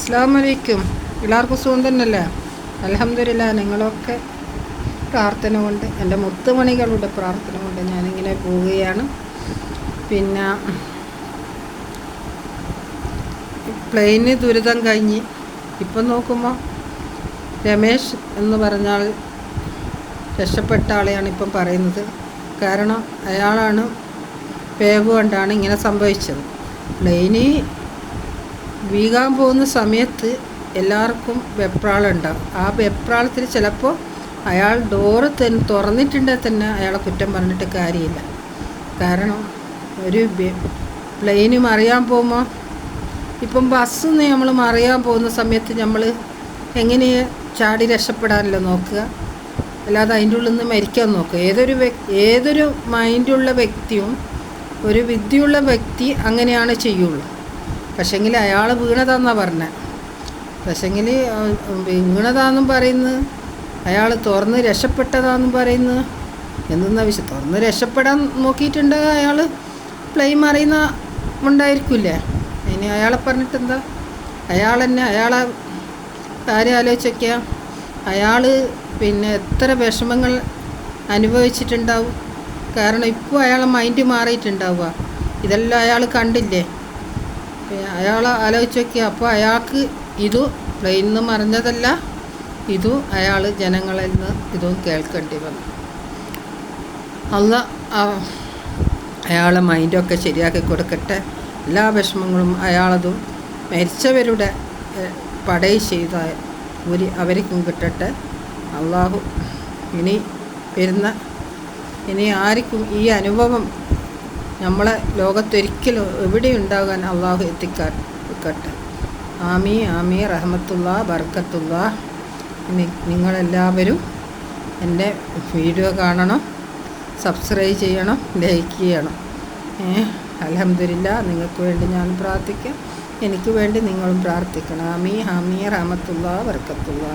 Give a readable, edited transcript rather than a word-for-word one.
അസ്സലാമു അലൈക്കും. എല്ലാവർക്കും സുഖം തന്നെയല്ലേ? അൽഹംദുലില്ലാ. നിങ്ങളൊക്കെ പ്രാർത്ഥന കൊണ്ട്, എൻ്റെ മുത്തുമണികളുടെ പ്രാർത്ഥന കൊണ്ട് ഞാനിങ്ങനെ പോവുകയാണ്. പിന്നെ പ്ലെയിന് ദുരിതം കഴിഞ്ഞ് ഇപ്പം നോക്കുമ്പോൾ രമേശ് എന്ന് പറഞ്ഞാൽ രക്ഷപ്പെട്ട ആളെയാണ് ഇപ്പം പറയുന്നത്. കാരണം അയാളാണ് പേവ് കൊണ്ടാണ് ഇങ്ങനെ സംഭവിച്ചത്. പ്ലെയിന് വീകാൻ പോകുന്ന സമയത്ത് എല്ലാവർക്കും വെപ്രാളുണ്ടാവും. ആ വെപ്രാളത്തിൽ ചിലപ്പോൾ അയാൾ ഡോറ് തുറന്നിട്ടുണ്ടെങ്കിൽ തന്നെ അയാളെ കുറ്റം പറഞ്ഞിട്ട് കാര്യമില്ല. കാരണം ഒരു പ്ലെയിന് മറിയാൻ പോകുമ്പോൾ, ഇപ്പം ബസ്സിൽ നിന്ന് നമ്മൾ മറിയാൻ പോകുന്ന സമയത്ത് നമ്മൾ എങ്ങനെ ചാടി രക്ഷപ്പെടാനല്ലോ നോക്കുക, അല്ലാതെ അതിൻ്റെ ഉള്ളിൽ നിന്ന് മരിക്കാൻ നോക്കുക. ഏതൊരു മൈൻഡുള്ള വ്യക്തിയും ഒരു വിദ്യയുള്ള വ്യക്തി അങ്ങനെയാണ് ചെയ്യുള്ളൂ. പക്ഷെങ്കിൽ അയാൾ വീണതാന്നാണ് പറഞ്ഞത്. പക്ഷെങ്കിൽ വീണതാന്നും പറയുന്നത്, അയാൾ തുറന്ന് രക്ഷപ്പെട്ടതാന്നും പറയുന്നത്. എന്തെന്നാ വിഷയം? തുറന്ന് രക്ഷപ്പെടാൻ നോക്കിയിട്ടുണ്ടെങ്കിൽ അയാൾ പ്ലെയിൻ മറിയുന്ന ഉണ്ടായിരിക്കില്ലേ? ഇനി അയാളെ പറഞ്ഞിട്ടെന്താ? അയാൾ തന്നെ അയാളെ കാര്യം ആലോചിച്ചൊക്കെയാ. അയാൾ പിന്നെ എത്ര വിഷമങ്ങൾ അനുഭവിച്ചിട്ടുണ്ടാവും. കാരണം ഇപ്പോൾ അയാളെ മൈൻഡ് മാറിയിട്ടുണ്ടാവുക. ഇതെല്ലാം അയാൾ കണ്ടില്ലേ? അയാൾ ആലോചിച്ച് നോക്കിയ. അപ്പോൾ അയാൾക്ക് ഇതു പ്ലെയിനിൽ നിന്ന് മറിഞ്ഞതല്ല, ഇതും അയാൾ ജനങ്ങളിൽ നിന്ന് ഇതും കേൾക്കേണ്ടി വന്നു. അയാളെ മൈൻഡൊക്കെ ശരിയാക്കി കൊടുക്കട്ടെ. എല്ലാ വിഷമങ്ങളും അയാളതും മരിച്ചവരുടെ പടയിൽ ചെയ്ത അവർക്കും കിട്ടട്ടെ. അള്ളാഹു ഇനി ആർക്കും ഈ അനുഭവം നമ്മളെ ലോകത്തൊരിക്കലും എവിടെയും ഉണ്ടാകാൻ അള്ളാഹു എത്തിക്കട്ടെ. ആമീ ആമീ റഹ്മത്തുള്ളാ ബർക്കത്തുള്ളാ. നിങ്ങളെല്ലാവരും എൻ്റെ വീഡിയോ കാണണം, സബ്സ്ക്രൈബ് ചെയ്യണം, ലൈക്ക് ചെയ്യണം. അൽഹംദുലില്ലാ. നിങ്ങൾക്ക് വേണ്ടി ഞാൻ പ്രാർത്ഥിക്കാം, എനിക്ക് വേണ്ടി നിങ്ങളും പ്രാർത്ഥിക്കണം. ആമീ ആമീ റഹ്മത്തുള്ളാ ബർക്കത്തുള്ളാ.